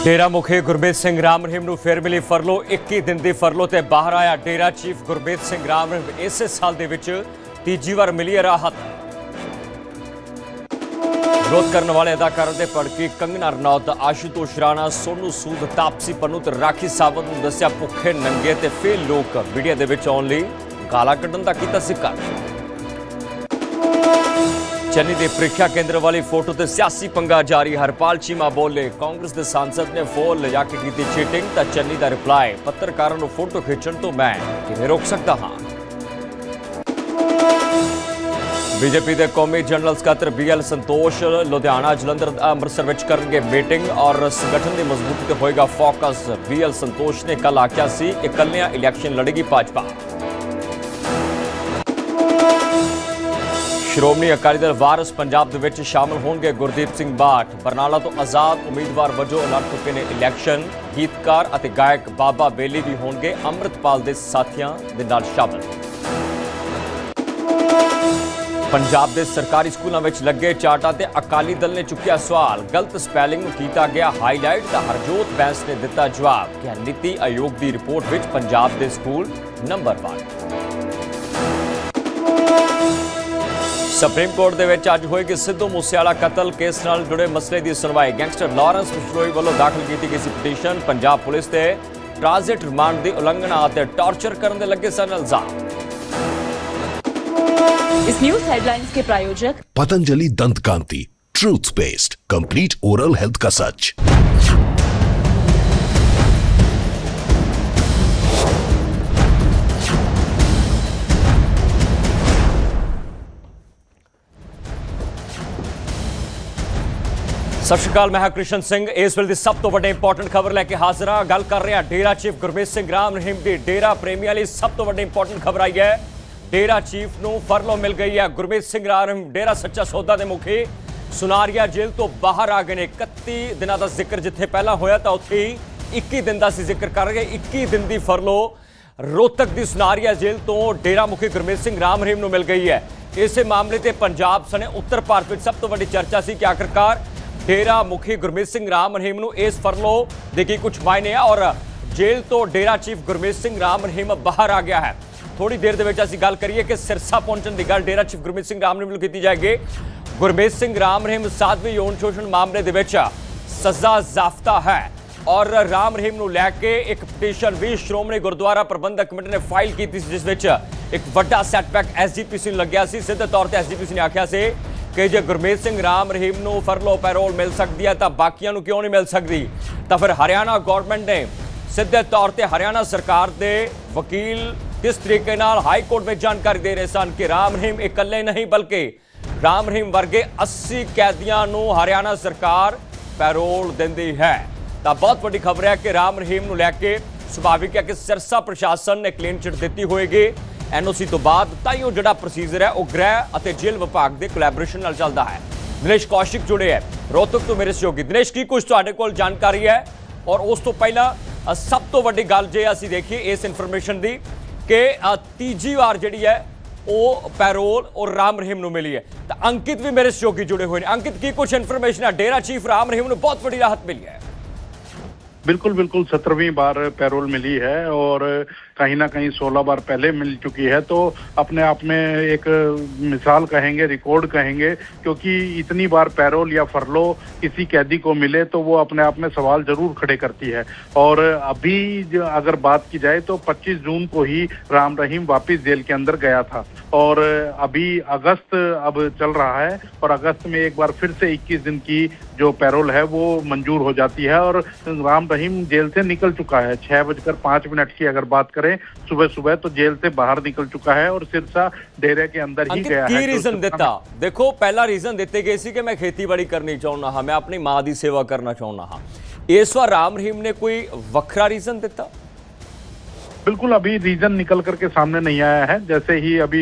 डेरा मुखी गुरमीत सिंह राम रहीम नूं फिर मिली फरलो। 21 दिन की फरलो ते बाहर आया डेरा चीफ गुरमीत सिंह राम रहीम। इस साल दे विच तीजी बार मिली है राहत। विरोध करने वाले अदाकारों के भड़की कंगना रनौत, आशुतोष राणा, सोनू सूद, तापसी पन्नू ते राखी सावंत नूं दस्सिया भुखे नंगे ते फेल लोग मीडिया दे विच आउण लई गाला कड्ढण दा कीता शिकार। चन्नी के प्रीख्या केंद्र वाली फोटो ते सियासी पंगा जारी। हरपाल चीमा बोले, कांग्रेस के सांसद ने फोन ले जाके की चीटिंग। तो चन्नी का रिप्लाई, पत्रकारों को फोटो खिंचण तो मैं किवें रोक सकता हाँ। बीजेपी के कौमी जनरल सकत्तर BL संतोष लुधियाना, जलंधर, अमृतसर में करेंगे मीटिंग और संगठन की मजबूती पर होएगा फोकस। BL संतोष ने कल आख्या सी इकल्लियां इलैक्शन लड़ेगी भाजपा। श्रोमणी अकाली दल वारस पंजाब दे विच शामिल होंगे गुरदीप सिंह बाठ। बरनाला तो आजाद उम्मीदवार वजों लड़ चुके ने इलैक्शन। गीतकार अते गायक बाबा बेली भी होंगे अमृतपाल दे साथियां दे नाल शामिल। पंजाब दे सरकारी स्कूलों में लगे चार्टां ते अकाली दल ने चुकिया सवाल। गलत स्पैलिंग नूं कीता गया हाईलाइट। तो हरजोत बैंस ने दिता जवाब कि नीति आयोग की रिपोर्ट विच पंजाब दे स्कूल नंबर 1। सुप्रीम कोर्ट दे विच अज होएगी सिद्धू मूसेवाला कतल केस नाल जुड़े मसले की सुनवाई। गैंगस्टर लॉरेंस बिश्नोई वालों दाखिल की गई पटीशन। पंजाब पुलिस ते ट्रांजिट रिमांड की उलंघना और टॉर्चर करने लगे सन इल्जाम। इस न्यूज हेडलाइंस के प्रायोजक Patanjali Dant Kanti, truth paste, complete oral health का सच। सत श्री अकाल, मैं हां कृष्ण सिंह। इस वेले दी सब तो वड्डी इंपॉर्टेंट खबर लैके हाजिर हां। गल कर रहे हैं डेरा चीफ गुरमीत सिंह राम रहीम की। डेरा प्रेमियों लिए सब तो वड्डी इंपॉर्टेंट खबर आई है। डेरा चीफ नूं फरलो मिल गई है। गुरमीत सिंह राम रहीम डेरा सच्चा सौदा के मुखी सुनारिया जेल तो बाहर आ गए ने। 31 दिनों का जिक्र जिथे पहला होया तो उत्थे 21 दिन का जिक्र कर रहे। 21 दिन की फरलो रोहतक की सुनारिया जेल तो डेरा मुखी गुरमीत सिंह राम रहीम नूं मिल गई है। इस मामले से पंजाब सने उत्तर भारत में सब तो वड्डी चर्चा सी कि आखिरकार डेरा मुखी गुरमीत सिंह राम रहीम नूं इस फरलो देखिए कुछ मायने है और जेल तो डेरा चीफ गुरमीत सिंह राम रहीम बाहर आ गया है। थोड़ी देर दे असीं गल करिए कि सिरसा पहुंचने की गल डेरा चीफ गुरमीत सिंह राम रहीम नूं की जाएगी। गुरमीत सिंह राम रहीम 7वें यौन शोषण मामले दे विच सजा जाफ्ता है और राम रहीम नूं लैके एक पटीशन भी श्रोमणी गुरुद्वारा प्रबंधक कमेटी ने फाइल की थी, जिस विच एक वड्डा सैटबैक SGPC नूं लग्या सी। सीधे तौर पर SGPC ने आख्या सी कि जे गुरमीत सिंह राम रहीम नूं फरलो पैरोल मिल सकती है तो बाकियां नूं क्यों नहीं मिल सकती। तो फिर हरियाणा गौरमेंट ने सीधे तौर पर हरियाणा सरकार के वकील किस तरीके नाल हाई कोर्ट में जानकारी दे रहे सन कि राम रहीम इकल्ले नहीं बल्कि राम रहीम वर्गे 80 कैदियों नूं हरियाणा सरकार पैरोल देंदी है। तो बहुत बड़ी खबर है कि राम रहीम नूं लैके सुभाविक है कि सिरसा प्रशासन ने क्लीन चिट दी होएगी। NOC तो बाद ताइयों जिहड़ा प्रोसीजर है वह गृह और जेल विभाग के कोलैबोरेशन नाल चलदा है। दिनेश कौशिक जुड़े है रोहतक तो मेरे सहयोगी। दिनेश की कुछ तुहाडे कोल जानकारी है और उस तो पहला सब तो वड्डी गल जे असीं देखिए इस इन्फॉर्मेशन की कि तीजी बार जिहड़ी है वो पैरोल और राम रहीम नूं मिली है। तो अंकित भी मेरे सहयोगी जुड़े हुए हैं। अंकित की कुछ इन्फॉर्मेशन है? डेरा चीफ राम रहीम नूं बहुत बड़ी राहत मिली है। बिल्कुल 17वीं बार पैरोल मिली है और कहीं ना कहीं 16 बार पहले मिल चुकी है। तो अपने आप में एक मिसाल कहेंगे, रिकॉर्ड कहेंगे, क्योंकि इतनी बार पैरोल या फरलो किसी कैदी को मिले तो वो अपने आप में सवाल जरूर खड़े करती है। और अभी अगर बात की जाए तो 25 जून को ही राम रहीम वापिस जेल के अंदर गया था और अभी अगस्त अब चल रहा है और अगस्त में एक बार फिर से 21 दिन की जो पैरोल है वो मंजूर हो जाती है और राम रहीम जेल से निकल चुका है। 6:05 की अगर बात करें सुबह तो जेल से बाहर निकल चुका है और सिरसा डेरे के अंदर ही गया है। रीजन देता देखो, पहला रीजन देते गए सी कि मैं खेतीबाड़ी करनी चाहना हाँ, मैं अपनी मां की सेवा करना चाहना हाँ। इस बार राम रहीम ने कोई वखरा रीजन दिता? बिल्कुल अभी रीजन निकल करके सामने नहीं आया है। जैसे ही अभी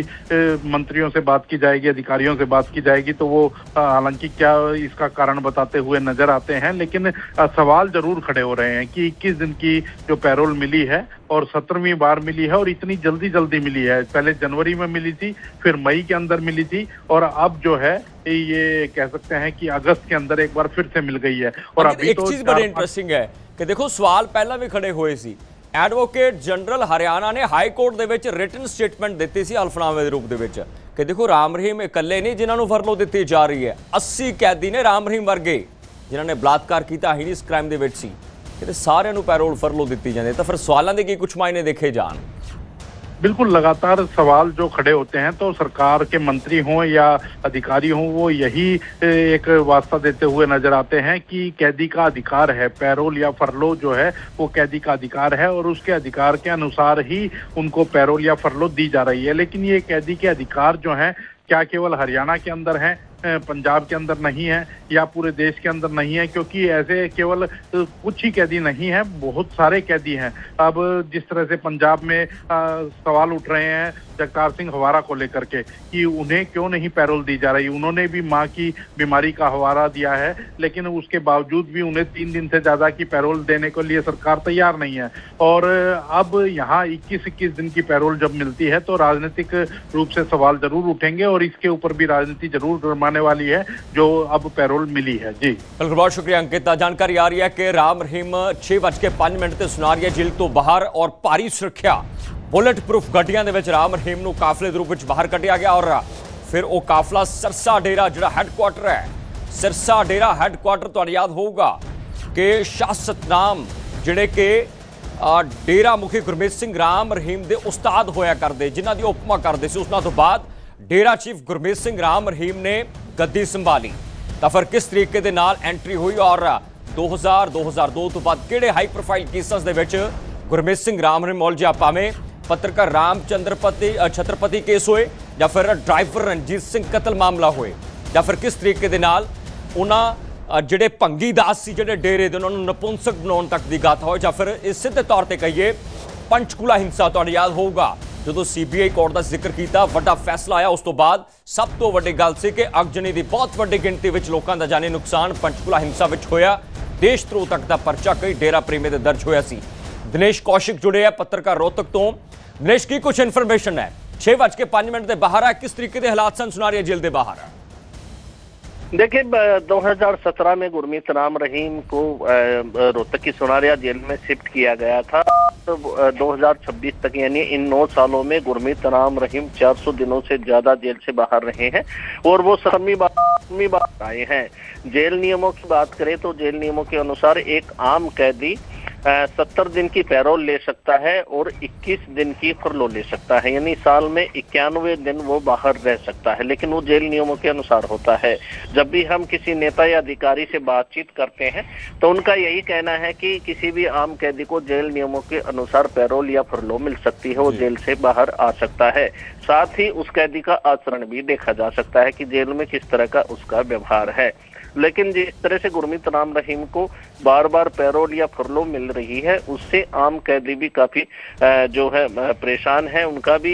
मंत्रियों से बात की जाएगी, अधिकारियों से बात की जाएगी, तो वो हालांकि क्या इसका कारण बताते हुए नजर आते हैं, लेकिन सवाल जरूर खड़े हो रहे हैं कि 21 दिन की जो पैरोल मिली है और 17वीं बार मिली है और इतनी जल्दी मिली है। पहले जनवरी में मिली थी, फिर मई के अंदर मिली थी और अब जो है ये कह सकते हैं कि अगस्त के अंदर एक बार फिर से मिल गई है। और अभी एक चीज बड़ी इंटरेस्टिंग है कि देखो सवाल पहला भी खड़े हुए सी। ਐਡਵੋਕੇਟ ਜਨਰਲ ਹਰਿਆਣਾ ਨੇ ਹਾਈ ਕੋਰਟ ਦੇ ਵਿੱਚ ਰਿਟਨ ਸਟੇਟਮੈਂਟ ਦਿੱਤੀ ਸੀ ਹਲਫਨਾਮੇ ਦੇ ਰੂਪ ਦੇ ਵਿੱਚ ਕਿ ਦੇਖੋ ਰਾਮ ਰਹੀਮ ਇਕੱਲੇ ਨਹੀਂ ਜਿਨ੍ਹਾਂ ਨੂੰ ਫਰਲੋ ਦਿੱਤੀ ਜਾ ਰਹੀ ਹੈ, 80 ਕੈਦੀ ਨੇ ਰਾਮ ਰਹੀਮ ਵਰਗੇ ਜਿਨ੍ਹਾਂ ਨੇ ਬਲਾਤਕਾਰ ਕੀਤਾ ਹੀਨਸ ਕ੍ਰਾਈਮ ਦੇ ਵਿੱਚ ਸੀ, ਕਿ ਸਾਰਿਆਂ ਨੂੰ ਪੈਰੋਲ ਫਰਲੋ ਦਿੱਤੀ ਜਾਂਦੀ। ਤਾਂ ਫਿਰ ਸਵਾਲਾਂ ਦੇ ਕੀ ਕੁਝ ਮਾਇਨੇ ਦੇਖੇ ਜਾਣ। बिल्कुल लगातार सवाल जो खड़े होते हैं तो सरकार के मंत्री हों या अधिकारी हों, वो यही एक वास्ता देते हुए नजर आते हैं कि कैदी का अधिकार है, पैरोल या फरलो जो है वो कैदी का अधिकार है और उसके अधिकार के अनुसार ही उनको पैरोल या फरलो दी जा रही है। लेकिन ये कैदी के अधिकार जो हैं क्या केवल हरियाणा के अंदर हैं, पंजाब के अंदर नहीं है या पूरे देश के अंदर नहीं है? क्योंकि ऐसे केवल कुछ ही कैदी नहीं है, बहुत सारे कैदी हैं। अब जिस तरह से पंजाब में सवाल उठ रहे हैं जगतार सिंह हवारा को लेकर के कि उन्हें क्यों नहीं पैरोल दी जा रही, उन्होंने भी मां की बीमारी का हवाला दिया है, लेकिन उसके बावजूद भी उन्हें 3 दिन से ज्यादा की पैरोल देने के लिए सरकार तैयार नहीं है। और अब यहाँ 21 दिन की पैरोल जब मिलती है तो राजनीतिक रूप से सवाल जरूर उठेंगे और इसके ऊपर भी राजनीति जरूर गरमाने वाली है जो अब पैरोल मिली है। जी बिल्कुल, बहुत शुक्रिया अंकित। जानकारी आ रही है कि राम रहीम 6:05 ਤੇ ਸੁਨਾਰੀਆ ਜੇਲ੍ਹ ਤੋਂ ਬਾਹਰ और ਭਾਰੀ ਸੁਰੱਖਿਆ बुलेट प्रूफ ਗੱਡੀਆਂ ਦੇ ਵਿੱਚ ਰਾਮ ਰਹੀਮ ਨੂੰ ਕਾਫਲੇ ਦੇ ਰੂਪ ਵਿੱਚ ਬਾਹਰ ਕੱਢਿਆ ਗਿਆ ਔਰ ਫਿਰ ਉਹ ਕਾਫਲਾ ਸਿਰਸਾ ਡੇਰਾ ਜਿਹੜਾ ਹੈੱਡਕੁਆਟਰ ਹੈ, ਸਿਰਸਾ ਡੇਰਾ ਹੈੱਡਕੁਆਟਰ ਤੁਹਾਨੂੰ ਯਾਦ ਹੋਊਗਾ ਕਿ ਸ਼ਾਹ ਸਤਨਾਮ ਜਿਹੜੇ ਕਿ ਡੇਰਾ ਮੁਖੀ ਗੁਰਮੀਤ ਸਿੰਘ ਰਾਮ ਰਹੀਮ ਦੇ ਉਸਤਾਦ ਹੋਇਆ ਕਰਦੇ, ਜਿਨ੍ਹਾਂ ਦੀ ਉਪਮਾ ਕਰਦੇ ਸੀ, ਉਹਨਾਂ ਤੋਂ ਬਾਅਦ ਡੇਰਾ ਚੀਫ ਗੁਰਮੀਤ ਸਿੰਘ ਰਾਮ ਰਹੀਮ ਨੇ ਗੱਦੀ ਸੰਭਾਲੀ। ਤਾਂ ਫਿਰ ਕਿਸ ਤਰੀਕੇ ਦੇ ਨਾਲ ਐਂਟਰੀ ਹੋਈ ਔਰ 2002 ਤੋਂ ਬਾਅਦ ਕਿਹੜੇ ਹਾਈ ਪ੍ਰੋਫਾਈਲ ਕੇਸਾਂ ਦੇ ਵਿੱਚ ਗੁਰਮੀਤ ਸਿੰਘ ਰਾਮ ਰਹੀਮ ਮੌਲਜਾ ਭਾਵੇਂ पत्रकार रामचंद्र छत्रपति केस होए या फिर ड्राइवर रणजीत सिंह कतल मामला होए या फिर किस तरीके दे नाल उन्हां जिहड़े भंगी दास सी जिहड़े डेरे दे उन्हां नूं नपुंसक बनाउण तक दी गाथा होए या फिर इस सिद्धे तौर ते कहिए पंचकूला हिंसा। तुहानूं याद होऊगा जदों CBI कोर्ट दा जिक्र कीता, वड्डा फैसला आया, उस तो बाद सब तो वड्डी गल सी कि अगजनी दी बहुत वड्डी गिणती विच लोकां दा जानी नुकसान पंचकूला हिंसा विच होया। देश धरोह तक दा परचा कई डेरा प्रेमी दे दर्ज होया सी। दिनेश कौशिक जुड़े हैं पत्रकार रोहतक तो। दिनेश की कुछ इन्फॉर्मेशन है? 6:05 के बाहर है, किस तरीके के हालात सन सुनारिया जेल के बाहर है? देखिए 2017 में गुरमीत राम रहीम को रोहतक की सुनारिया जेल में शिफ्ट किया गया था। तो 2026 तक यानी इन 9 सालों में गुरमीत राम रहीम 400 दिनों से ज्यादा जेल से बाहर रहे हैं और वो 7वीं बार आए हैं। जेल नियमों की बात करें तो जेल नियमों के अनुसार एक आम कैदी 70 दिन की पैरोल ले सकता है और 21 दिन की फरलो ले सकता है, यानी साल में 91 दिन वो बाहर रह सकता है, लेकिन वो जेल नियमों के अनुसार होता है। जब भी हम किसी नेता या अधिकारी से बातचीत करते हैं तो उनका यही कहना है कि किसी भी आम कैदी को जेल नियमों के अनुसार पैरोल या फरलो मिल सकती है, वो जेल से बाहर आ सकता है। साथ ही उस कैदी का आचरण भी देखा जा सकता है कि जेल में किस तरह का उसका व्यवहार है। लेकिन जिस तरह से गुरमीत राम रहीम को बार बार पैरोल या फरलो मिल रही है, उससे आम कैदी भी काफी जो है परेशान है। उनका भी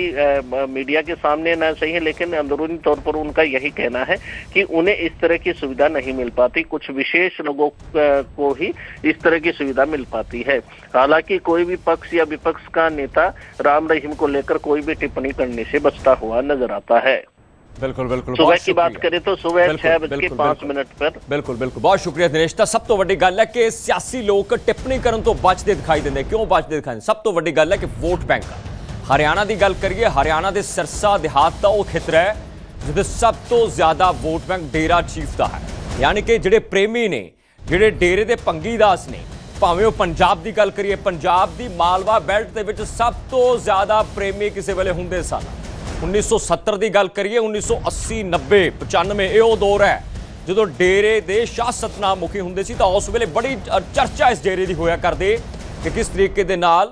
मीडिया के सामने ना सही है, लेकिन अंदरूनी तौर पर उनका यही कहना है कि उन्हें इस तरह की सुविधा नहीं मिल पाती, कुछ विशेष लोगों को ही इस तरह की सुविधा मिल पाती है। हालांकि कोई भी पक्ष या विपक्ष का नेता राम रहीम को लेकर कोई भी टिप्पणी करने से बचता हुआ नजर आता है। बिल्कुल बिल्कुल, सुबह की बात करें तो सुबह 6:05 पर। बिल्कुल बिल्कुल, बहुत शुक्रिया दिनेश। तो सब तो वड्डी गल है कि सियासी लोग टिप्पणी करन तो बचदे दिखाई देंगे। क्यों बचदे दिखाई? सब तो वड्डी गल है कि वोट बैंक हरियाणा की गल करिए, हरियाणा के सिरसा देहात का वो खितर है जिहदे सब तो ज्यादा वोट बैंक डेरा चीफ का है। यानी कि जिहड़े प्रेमी ने, जिहड़े डेरे के भंगी दास ने, भावें वो पंजाब की गल करिए, पंजाब की मालवा बेल्ट के विच सब तो ज्यादा प्रेमी किसी वेले हुंदे सन। 1970 की गल करिए, 1980 90 95 ये दौर है जो डेरे के शाह सतनाम मुखी होंगे सी। तो उस वेले बड़ी चर्चा इस डेरे की होया करदे कि किस तरीके दे नाल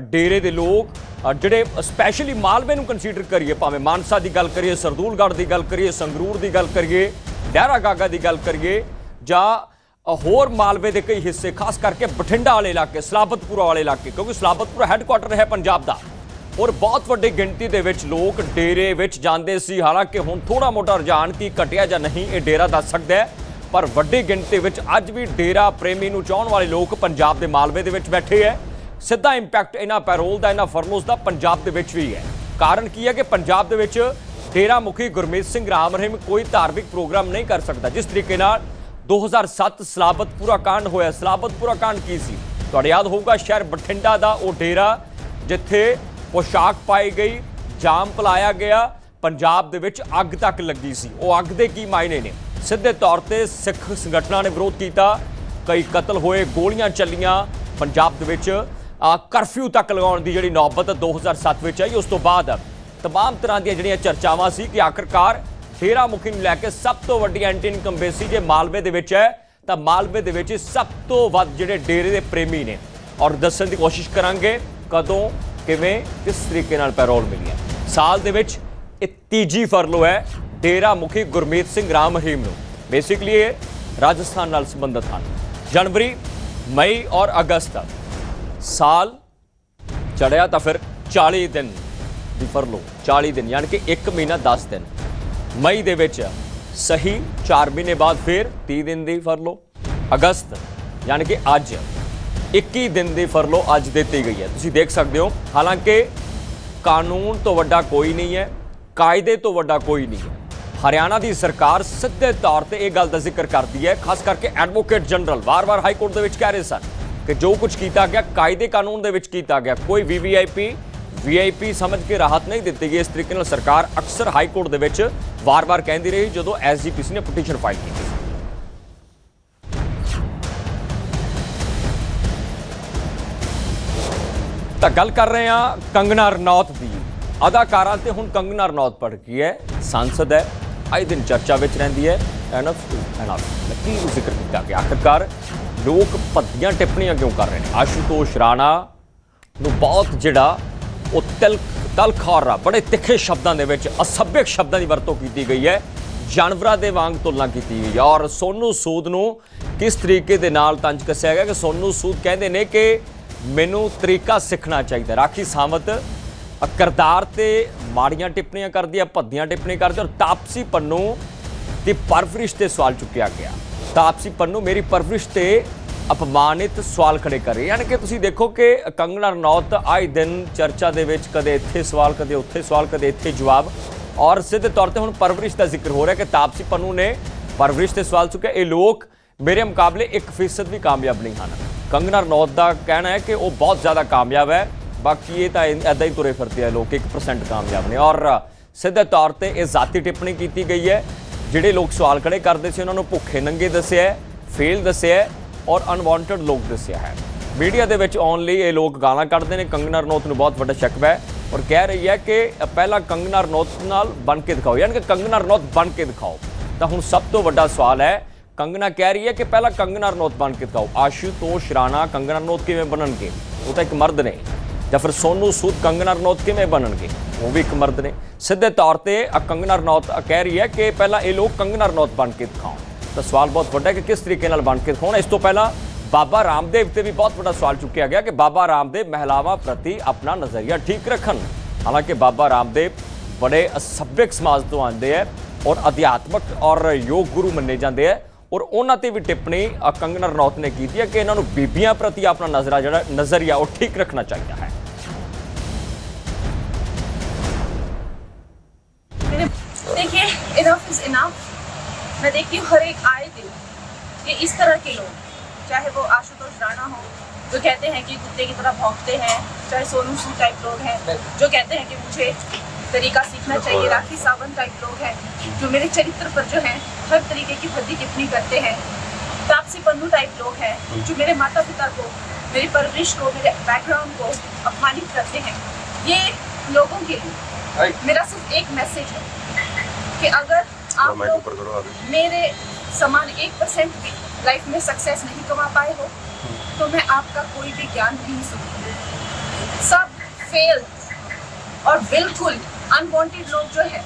डेरे के लोग जिहड़े स्पैशली मालवे नूं कंसीडर करिए, भावें मानसा की गल करिए, सरदूलगढ़ की गल करिए, संगरूर की गल करिए, डैरा गागा की गल करिए, जां होर मालवे के कई हिस्से खास करके बठिंडा वाले इलाके, सलाबतपुरा वाले इलाके, क्योंकि सलाबतपुरा हैडकुआटर है पंजाब का और बहुत वड्डी गिणती के लोग डेरे विच जांदे सी। हालांकि हुण थोड़ा मोटा रुझान की घटिया जां नहीं ये डेरा दस सकदा है, पर वड्डी गिणती विच अज भी डेरा प्रेमी नूं चाहण वाले लोग पंजाब के मालवे दे विच बैठे है। सीधा इंपैक्ट इन्हां पैरोल का, इन्हां फरलोज़ का पंजाब दे विच भी है। कारण की है कि पंजाब दे विच डेरा मुखी गुरमीत सिंह राम रहीम कोई धार्मिक प्रोग्राम नहीं कर सकता। जिस तरीके नाल 2007 सलाबतपुरा कांड होया, सलाबतपुरा कांड की सी तुहानूं याद होगा, शहर बठिंडा का वो डेरा जिथे पोशाक पाई गई, जाम पलाया गया, पंजाब दे विच अग तक लगी सी। वो अग दे की मायने ने? सीधे तौर पर सिख संगठनों ने विरोध किया, कई कतल होए, गोलियां चलियां, पंजाब दे विच करफ्यू तक लगाउण दी जिहड़ी नौबत 2007 विच आई। उस तो बाद तमाम तरह दी जिहड़ियां चर्चावां सी कि आखिरकार डेरा मुखी नूं लैके सब तो वड्डी एंटी इनकम्बेंसी जे मालवे दे विच है तां मालवे दे विच सब तो वध जिहड़े डेरे दे प्रेमी ने। और दस्सण दी कोशिश करांगे कदों किवें किस तरीके नाल पैरोल मिली है। साल दे विच इह तीजी फरलो है डेरा मुखी गुरमीत सिंह राम रहीम नूं। बेसिकली ये राजस्थान नाल संबंधित हैं। जनवरी, मई और अगस्त साल चढ़िया तो फिर 40 दिन की फरलो, 40 दिन यानी कि 1 महीना 10 दिन। मई दे विच सही 4 महीने बाद फिर 30 दिन की फरलो। अगस्त यानी कि अज 21 दिन की फरलो अज दी गई है। तुसीं देख सकते हो, हालांकि कानून तो वड्डा कोई नहीं है, कायदे तो वड्डा कोई नहीं है। हरियाणा की सरकार सीधे तौर पर यह गल का जिक्र करती है, खास करके एडवोकेट जनरल बार बार हाईकोर्ट के विच कह रहे सन कि जो कुछ किया गया कायदे कानून के विच किया गया, कोई वीवीआईपी समझ के राहत नहीं दी गई। इस तरीके नाल सरकार अक्सर हाईकोर्ट के विच बार बार कहती रही जो एसजीपीसी ने पटीशन फाइल की। तो गल कर रहे हैं कंगना रनौत की। अदाकारा ते हुण कंगना रनौत पढ़ गई है, सांसद है, आए दिन चर्चा में रही है। एनफ की जिक्र किया गया, आखिरकार लोग भद्दियां टिप्पणियां क्यों कर रहे हैं? आशुतोष राणा नूं बहुत जिहड़ा वो तलखारा बड़े तिखे शब्दों के असभ्यक शब्दों की वरतों की गई है, जानवरों के वांग तुलना की गई है। और सोनू सूद नूं किस तरीके दे नाल तंज कसिया गया कि सोनू सूद कहते हैं कि मैनू तरीका सीखना चाहिए। राखी सावंत किरदार ते माड़ियां टिप्पणियां कर दी, भद्दियां टिप्पणियां कर दी। और तापसी पन्नू की परवरिश से सवाल चुकया गया। तापसी पन्नू मेरी परवरिश से अपमानित सवाल खड़े कर रहे। यानी कि तुसीं देखो कि कंगना रनौत आए दिन चर्चा दे विच कदे इत्थे सवाल, कदे उत्थे सवाल, कदे इत्थे जवाब। और सीधे तौर पर हुण परवरिश का जिक्र हो रहा है कि तापसी पन्नू ने परवरिश से सवाल चुके। ये लोग मेरे मुकाबले 1% भी कामयाब नहीं हैं। कंगना रनौत का कहना है कि वो बहुत ज़्यादा कामयाब है, बाकी ये तो ऐदा ही तुरे फिरते हैं लोग, 1% कामयाब ने। और सीधे तौर पर यह जाती टिप्पणी की गई है। जिहड़े लोग सवाल खड़े करते थे उन्होंने भुखे नंगे दस्सिया है, फेल दस्सिया है और अनवांटेड लोग दस्सिया है। मीडिया के विच आउण लई ये लोग गालां कढदे हैं। कंगना रनौत नूं बहुत वड्डा शकवा है और कह रही है कि पहला कंगना रनौत नाल बन के दिखाओ, यानी कि कंगना रनौत बन के दिखाओ। तो हुण सब तो वड्डा सवाल है, कंगना कह रही है कि पहला कंगना रनौत बन के दिखाओ। आशुतोष राणा कंगना रनौत किवें बनणगे? वो तो एक मर्द ने। या फिर सोनू सूद कंगना रनौत किवें बनणगे? वो भी एक मर्द ने। सीधे तौर पर कंगना रनौत कह रही है कि पहला ये लोग कंगना रनौत बन के दिखाओ। तो सवाल बहुत वड्डा है कि किस तरीके नाल बन के दिखाउण। इस तो पहला बाबा रामदेव से भी बहुत बड़ा सवाल चुकया गया कि बाबा रामदेव महिलावां प्रति अपना नज़रिया ठीक रखन। हालांकि बाबा रामदेव बड़े असभ्यक समाज तो आते हैं और अध्यात्मक और योग गुरु मन्ने जाते हैं। और उन्हां ते भी टिप्पणी कंगना रनौत ने की है कि इन्होंने बीबियां प्रति अपना नज़रिया वो ठीक रखना चाहिए है। देखिए, इनफ इज इनफ। मैं देखती हूँ हर एक आए दिन ये इस तरह के लोग, चाहे वो आशुतोष राणा हो जो कहते हैं कि कुत्ते की तरह भौंकते हैं, चाहे सोनू सूद टाइप लोग हैं जो कहते हैं कि मुझे तरीका सीखना चाहिए, राखी सावंत टाइप लोग हैं जो मेरे चरित्र पर जो है हर तरीके की भद्दी टिप्पणी करते हैं, तापसी पन्नू टाइप लोग हैं जो मेरे माता पिता को, मेरी परवरिश को, मेरे बैकग्राउंड को अपमानित करते हैं। ये लोगों के लिए मेरा सिर्फ एक मैसेज है कि अगर आप लोग मेरे समान 1% भी लाइफ में सक्सेस नहीं कमा पाए हो तो मैं आपका कोई भी ज्ञान नहीं सुनूंगी। सब फेल और बिल्कुल अनवांटेड लोग जो है,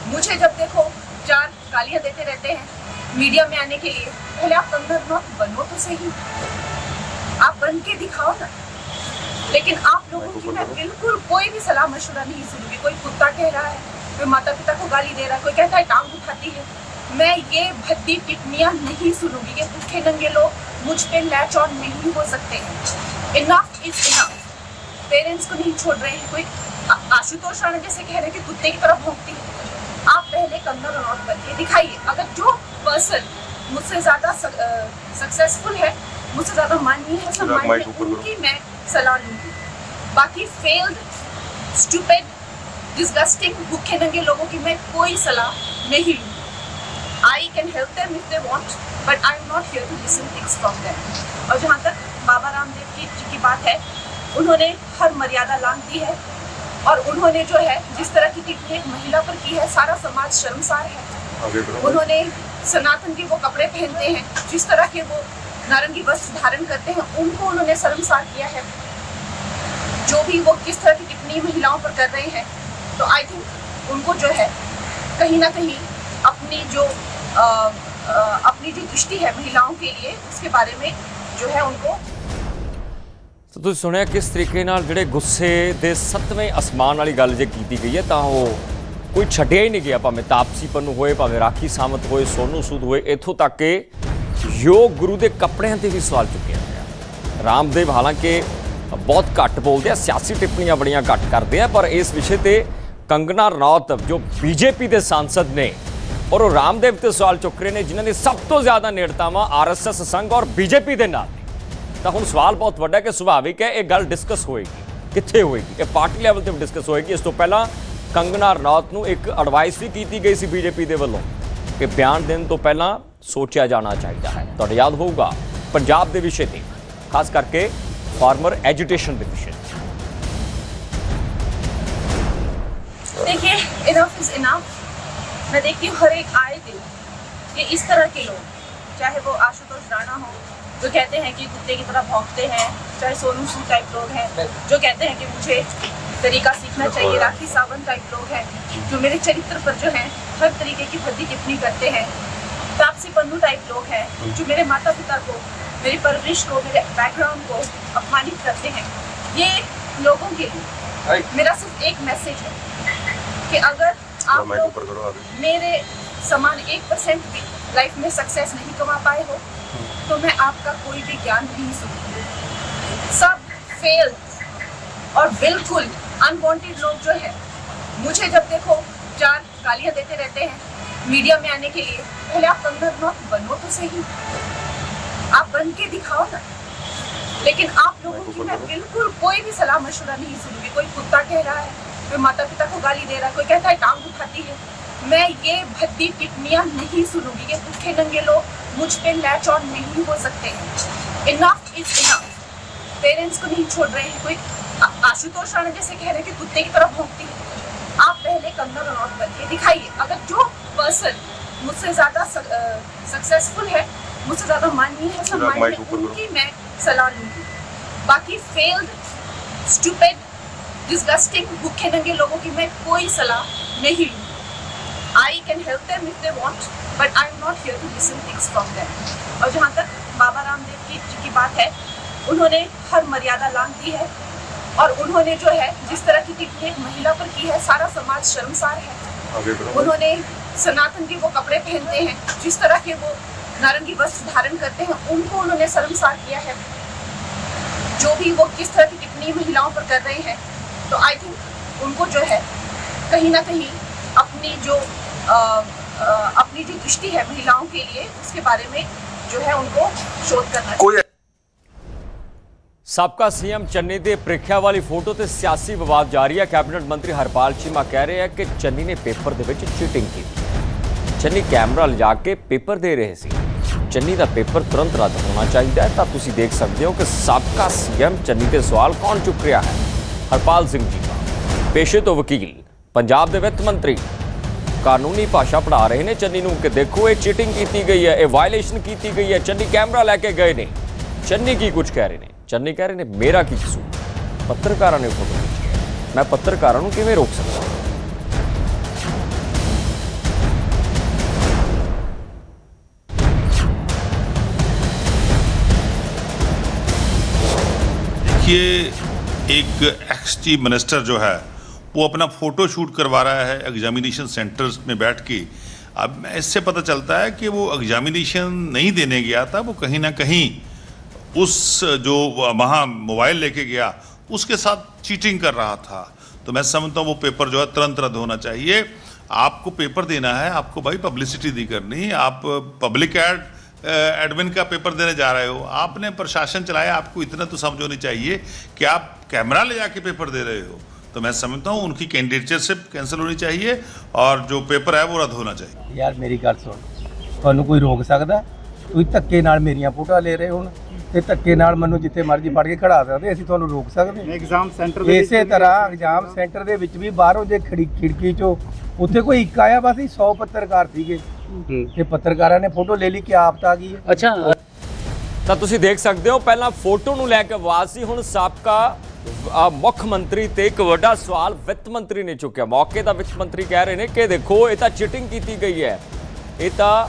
मुझे जब देखो 4 गालियां देते रहते हैं, मीडिया में आने के लिए पहले आप कंगना रनौत बनो तो सही, आप बन के दिखाओ ना। लेकिन आप लोगों की मैं बिल्कुल कोई भी सलाह मशवरा नहीं सुनूंगी। कोई कुत्ता कह रहा है, कोई माता पिता को गाली दे रहा है, कोई कहता है टांग उठाती है, मैं ये भद्दी टिप्पणियां नहीं सुनूंगी कि भूखे नंगे लोग मुझ पे लैच ऑन नहीं हो सकते हैं। Enough is enough. पेरेंट्स को नहीं छोड़ रहे हैं। कोई आशुतोष राणा जैसे कह रहे हैं कि कुत्ते की तरह भौंकती है। आप पहले कंगना रनौत बन के दिखाइए। अगर जो पर्सन मुझसे ज्यादा सक्सेसफुल है, मुझसे ज्यादा माननीय है, सम्मानीय है, उनकी मैं सलाह लूंगी। बाकी फेल्ड, स्टूपिड, डिस्गस्टिंग भूखे नंगे लोगों की मैं कोई सलाह नहीं लूंगी। I can help them if they want, but I'm not here to listen things from them. और जहाँ तक बाबा रामदेव जी की बात है, उन्होंने हर मर्यादा लांघ दी है और उन्होंने जो है जिस तरह की टिप्पणी एक महिला पर की है, सारा समाज शर्मसार है। उन्होंने सनातन के वो कपड़े पहनते हैं, जिस तरह के वो नारंगी वस्त्र धारण करते हैं, उनको उन्होंने शर्मसार किया है। जो भी वो किस तरह की टिप्पणी महिलाओं पर कर रहे हैं, तो आई थिंक उनको जो है कहीं ना कहीं अपनी जो दृष्टि है महिलाओं के लिए, उसके बारे में जो है उनको। तो तुसीं सुनिया किस तरीके नाल जिहड़े गुस्से दे 7वें आसमान वाली गल जे कीती गई है, तां वो कोई छड्डिया ही नहीं गया। भावें तापसी पन्नू होए, भावें राखी सावंत होए, सोनू सूद होए, इत्थों तक कि योग गुरु के कपड़ियां ते भी सवाल चुक्या गया। रामदेव हालांकि बहुत घट बोलते हैं, सियासी टिप्पणियां बड़ियां घट करते हैं, पर इस विषय पर कंगना रनौत जो बीजेपी के सांसद ने और वो रामदेव ते सवाल चुक रहे हैं, जिन्होंने सब तो ज्यादा नेड़तावां RSS संघ और बीजेपी के नाल। तो हुण सवाल बहुत वड्डा कि सुभाविक है ये गल डिस्कस होएगी, कित्थे होएगी, ये पार्टी लैवल ते डिस्कस होएगी। इस तो पहला कंगना रनौत नूं एक एडवाइस भी की गई सी बीजेपी के वल्लों कि बयान देने तो पहला सोचा जाना चाहिए है। तुहानूं याद होगा पंजाब के विषय ते, खास करके फार्मर एजुटेशन के विषय। देखिए, इनफ इज इनफ। मैं देखती हूँ हर एक आए दिन कि इस तरह के लोग, चाहे वो आशुतोष राणा हो जो कहते हैं कि कुत्ते की तरह भौंकते हैं, चाहे सोनू सूद टाइप लोग हैं जो कहते हैं कि मुझे तरीका सीखना चाहिए, राखी सावंत टाइप लोग हैं जो मेरे चरित्र पर जो है हर तरीके की भद्दी टिप्पणी करते हैं, तापसी पन्नू टाइप लोग हैं जो मेरे माता पिता को, मेरी परवरिश को, मेरे बैकग्राउंड को अपमानित करते हैं। ये लोगों के लिए मेरा सिर्फ एक मैसेज है कि अगर आप लोग मेरे समान 1% भी लाइफ में सक्सेस नहीं कमा पाए हो, तो मैं आपका कोई भी ज्ञान नहीं सुनूंगी। सब फेल और बिल्कुल अनवांटेड लोग जो है, मुझे जब देखो 4 गालियां देते रहते हैं मीडिया में आने के लिए, पहले आप कंगना रनौत बनो तो सही, आप बन के दिखाओ ना। लेकिन आप लोगों की मैं बिल्कुल कोई भी सलाह मशवरा नहीं सुनूंगी। कोई कुत्ता कह रहा है, कोई माता पिता को गाली दे रहा है, कोई कहता है टांग उठाती है, मैं ये भद्दी टिप्पणियां नहीं सुनूंगी कि भूखे नंगे लोग मुझ पे लैच ऑन नहीं हो सकते हैं। Enough is enough. पेरेंट्स को नहीं छोड़ रहे हैं। कोई आशुतोष राणा जैसे कह रहे हैं कि कुत्ते की तरह भौंकती है। आप पहले कंगना रनौत बन के दिखाइए। अगर जो पर्सन मुझसे ज्यादा सक्सेसफुल है, मुझसे ज्यादा माननीय है, सम्मानीय है, उनकी मैं सलाह लूंगी। बाकी फेल्ड, स्टूपिड, डिस्गस्टिंग भूखे नंगे लोगों की मैं कोई सलाह नहीं लूंगी। I can help them if they want, but I'm not here to listen things from them. और जहाँ तक बाबा रामदेव जी की बात है, उन्होंने हर मर्यादा लांघ दी है और उन्होंने जो है जिस तरह की टिप्पणी एक महिला पर की है, सारा समाज शर्मसार है। उन्होंने सनातन के वो कपड़े पहनते हैं, जिस तरह के वो नारंगी वस्त्र धारण करते हैं, उनको उन्होंने शर्मसार किया है। जो भी वो किस तरह की टिप्पणी महिलाओं पर कर रहे हैं, तो आई थिंक उनको जो है कहीं ना कहीं अपनी जो दृष्टि है महिलाओं के लिए, उसके बारे में जो है उनको शोध करना चाहिए। साबका सीएम चन्नी के प्रीख्या वाली फोटो ते सियासी विवाद जारी है। कैबिनेट मंत्री हरपाल चीमा कह रहे हैं कि चन्नी ने पेपर दे विच चीटिंग की। चन्नी कैमरा लिजा के पेपर दे रहे सी। चन्नी का पेपर तुरंत रद्द होना चाहिए है। तो तुसीं देख सकते हो कि साबका सीएम चन्नी के सवाल कौन चुक रहा है। हरपाल सिंह चीमा पेशे तो वकील, पंजाब के वित्त मंत्री, कानूनी भाषा पढ़ा रहे हैं चन्नी नूं कि देखो ये चीटिंग की गई है, ये वायलेशन की गई है, चन्नी कैमरा लैके गए ने। चन्नी की कुछ कह रहे हैं, चन्नी कह रहे हैं मेरा की कसूर, पत्रकारों ने फोटो खींची है, मैं पत्रकारों को किवें रोक सकता। देखिए, एक एक्स चीफ मिनिस्टर जो है वो अपना फोटो शूट करवा रहा है एग्जामिनेशन सेंटर्स में बैठ के। अब इससे पता चलता है कि वो एग्जामिनेशन नहीं देने गया था, वो कहीं ना कहीं उस जो वहाँ मोबाइल लेके गया उसके साथ चीटिंग कर रहा था। तो मैं समझता हूँ वो पेपर जो है तुरंत रद्द होना चाहिए। आपको पेपर देना है, आपको भाई पब्लिसिटी नहीं करनी। आप पब्लिक एडमिन का पेपर देने जा रहे हो, आपने प्रशासन चलाया, आपको इतना तो समझ होनी चाहिए कि आप कैमरा ले जाके पेपर दे रहे हो। तो मैं समझता हूँ उनकी कैंडिडेटशिप कैंसिल होनी चाहिए और जो पेपर है वो रद्द होना चाहिए। यार मेरी गल सुन, ਤੁਹਾਨੂੰ ਕੋਈ ਰੋਕ ਸਕਦਾ? ਤੁਸੀਂ ਧੱਕੇ ਨਾਲ ਮੇਰੀਆਂ ਫੋਟੋਆਂ ਲੈ ਰਹੇ ਹੋ ਤੇ ਧੱਕੇ ਨਾਲ ਮੈਨੂੰ ਜਿੱਥੇ ਮਰਜ਼ੀ ਫੜ ਕੇ ਖੜਾ ਸਕਦੇ, ਅਸੀਂ ਤੁਹਾਨੂੰ ਰੋਕ ਸਕਦੇ? ਐਗਜ਼ਾਮ ਸੈਂਟਰ ਦੇ ਇਸੇ ਤਰ੍ਹਾਂ ਐਗਜ਼ਾਮ ਸੈਂਟਰ ਦੇ ਵਿੱਚ ਵੀ ਬਾਹਰੋਂ ਜੇ ਖਿੜਕੀ ਚੋਂ ਉੱਥੇ ਕੋਈ ਇੱਕ ਆਇਆ, ਬਸ 100 ਪੱਤਰਕਾਰ ਸੀਗੇ ਤੇ ਪੱਤਰਕਾਰਾਂ ਨੇ ਫੋਟੋ ਲੈ ਲਈ ਕਿ ਆਫਤ ਆ ਗਈ ਹੈ। ਅੱਛਾ, ਤਾਂ ਤੁਸੀਂ ਦੇਖ ਸਕਦੇ ਹੋ ਪਹਿਲਾਂ ਫੋਟੋ ਨੂੰ ਲੈ ਕੇ ਆਵਾਜ਼ ਸੀ, ਹੁਣ ਸਾਬਕਾ ਮੁੱਖ ਮੰਤਰੀ ਤੇ ਇੱਕ ਵੱਡਾ ਸਵਾਲ ਵਿੱਤ ਮੰਤਰੀ ਨੇ ਚੁੱਕਿਆ। ਮੌਕੇ ਦਾ ਵਿੱਤ ਮੰਤਰੀ ਕਹਿ ਰਹੇ ਨੇ ਕਿ ਦੇਖੋ ਇਹ ਤਾਂ ਚੀਟਿੰਗ ਕੀਤੀ ਗਈ ਹੈ, ਇਹ ਤਾਂ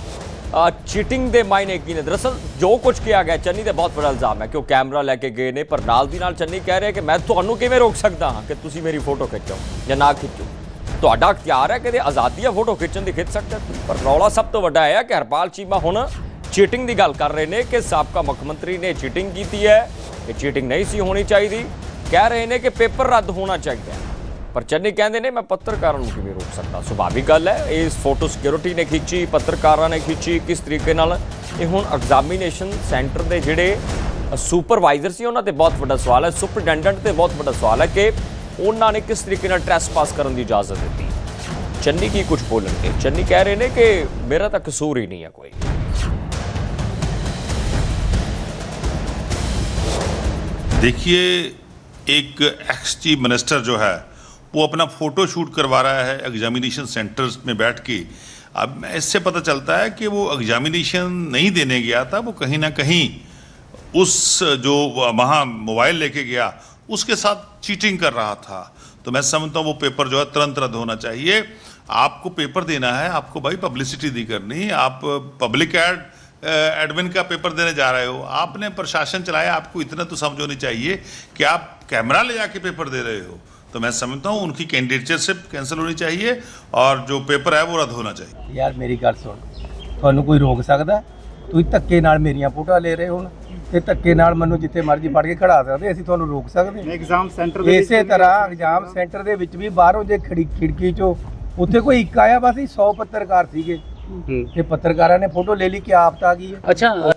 ਚੀਟਿੰਗ ਦੇ ਮਾਇਨੇ ਕੀ ਨੇ। ਦਰਅਸਲ ਜੋ ਕੁਝ ਕਿਹਾ ਗਿਆ ਚੰਨੀ ਤੇ ਬਹੁਤ ਵੱਡਾ ਇਲਜ਼ਾਮ ਹੈ ਕਿ ਉਹ ਕੈਮਰਾ ਲੈ ਕੇ ਗਏ ਨੇ, ਪਰ ਨਾਲ ਦੀ ਨਾਲ ਚੰਨੀ ਕਹਿ ਰਿਹਾ ਕਿ ਮੈਂ ਤੁਹਾਨੂੰ ਕਿਵੇਂ ਰੋਕ ਸਕਦਾ ਹਾਂ ਕਿ ਤੁਸੀਂ ਮੇਰੀ ਫੋਟੋ ਖਿੱਚੋ ਜਾਂ ਨਾ ਖਿੱਚੋ। ਤੁਹਾਡਾ ਅਖਤਿਆਰ ਹੈ ਕਿ ਆਜ਼ਾਦੀ ਹੈ ਫੋਟੋ ਖਿੱਚਣ ਦੀ, ਖਿੱਚ ਸਕਦੇ ਹੋ। ਪਰ ਰੌਲਾ ਸਭ ਤੋਂ ਵੱਡਾ ਹੈ ਕਿ ਹਰਪਾਲ ਚੀਮਾ ਹੁਣ ਚੀਟਿੰਗ ਦੀ ਗੱਲ ਕਰ ਰਹੇ ਨੇ ਕਿ ਸਾਬਕਾ ਮੁੱਖ ਮੰਤਰੀ ਨੇ ਚੀਟਿੰਗ ਕੀਤੀ ਹੈ, ਇਹ ਚੀਟਿੰਗ ਨਹੀਂ ਸੀ ਹੋਣੀ ਚਾਹੀਦੀ। ਕਹਿ ਰਹੇ ਨੇ ਕਿ ਪੇਪਰ ਰੱਦ ਹੋਣਾ ਚਾਹੀਦਾ, ਪਰ ਚੰਨੀ ਕਹਿੰਦੇ ਨੇ ਮੈਂ ਪੱਤਰਕਾਰਾਂ ਨੂੰ ਕਿਵੇਂ ਰੋਕ ਸਕਦਾ। ਸੁਭਾਵਿਕ ਗੱਲ ਹੈ, ਇਸ ਫੋਟੋ ਸਿਕਿਉਰਿਟੀ ਨੇ ਖਿੱਚੀ, ਪੱਤਰਕਾਰਾਂ ਨੇ ਖਿੱਚੀ, ਕਿਸ ਤਰੀਕੇ ਨਾਲ ਇਹ ਹੁਣ ਐਗਜ਼ਾਮੀਨੇਸ਼ਨ ਸੈਂਟਰ ਦੇ ਜਿਹੜੇ ਸੁਪਰਵਾਈਜ਼ਰ ਸੀ ਉਹਨਾਂ ਤੇ ਬਹੁਤ ਵੱਡਾ ਸਵਾਲ ਹੈ, ਸੁਪਰਡੈਂਡੈਂਟ ਤੇ ਬਹੁਤ ਵੱਡਾ ਸਵਾਲ ਹੈ ਕਿ ਉਹਨਾਂ ਨੇ ਕਿਸ ਤਰੀਕੇ ਨਾਲ ਟ੍ਰੈਸਪਾਸ ਕਰਨ ਦੀ ਇਜਾਜ਼ਤ ਦਿੱਤੀ। ਚੰਨੀ ਕੀ ਕੁਝ ਬੋਲਣਗੇ? ਚੰਨੀ ਕਹਿ ਰਹੇ ਨੇ ਕਿ ਮੇਰਾ ਤਾਂ ਕਸੂਰ ਹੀ ਨਹੀਂ ਹੈ ਕੋਈ। देखिए, एक एक्स चीफ मिनिस्टर जो है वो अपना फ़ोटो शूट करवा रहा है एग्जामिनेशन सेंटर्स में बैठ के। अब इससे पता चलता है कि वो एग्जामिनेशन नहीं देने गया था, वो कहीं ना कहीं उस जो वहाँ मोबाइल लेके गया उसके साथ चीटिंग कर रहा था। तो मैं समझता हूँ वो पेपर जो है तुरंत रद्द होना चाहिए। आपको पेपर देना है, आपको भाई पब्लिसिटी नहीं करनी। आप पब्लिक एडमिन का पेपर देने जा रहे हो, आपने प्रशासन चलाया, आपको इतना तो समझ होनी चाहिए कि आप कैमरा ले जाके पेपर दे रहे हो। तो मैं समझता हूँ उनकी कैंडिडेटशिप कैंसिल होनी चाहिए और जो पेपर है वो रद्द होना चाहिए। यार मेरी गल सुन, ਤੁਹਾਨੂੰ ਕੋਈ ਰੋਕ ਸਕਦਾ? ਤੁਸੀਂ ਧੱਕੇ ਨਾਲ ਮੇਰੀਆਂ ਫੋਟੋਆਂ ਲੈ ਰਹੇ ਹੋ ਤੇ ਧੱਕੇ ਨਾਲ ਮੈਨੂੰ ਜਿੱਥੇ ਮਰਜ਼ੀ ਫੜ ਕੇ ਖੜਾ ਸਕਦੇ, ਅਸੀਂ ਤੁਹਾਨੂੰ ਰੋਕ ਸਕਦੇ? ਐਗਜ਼ਾਮ ਸੈਂਟਰ ਦੇ ਇਸੇ ਤਰ੍ਹਾਂ ਐਗਜ਼ਾਮ ਸੈਂਟਰ ਦੇ ਵਿੱਚ ਵੀ ਬਾਹਰੋਂ ਜੇ ਖਿੜਕੀ ਚੋਂ ਉੱਥੇ ਕੋਈ ਇੱਕ ਆਇਆ, ਬਸ 100 ਪੱਤਰਕਾਰ ਸੀਗੇ ਤੇ ਪੱਤਰਕਾਰਾਂ ਨੇ ਫੋਟੋ ਲੈ ਲਈ ਕਿ ਆਫਤ ਆ ਗਈ ਹੈ। ਅੱਛਾ,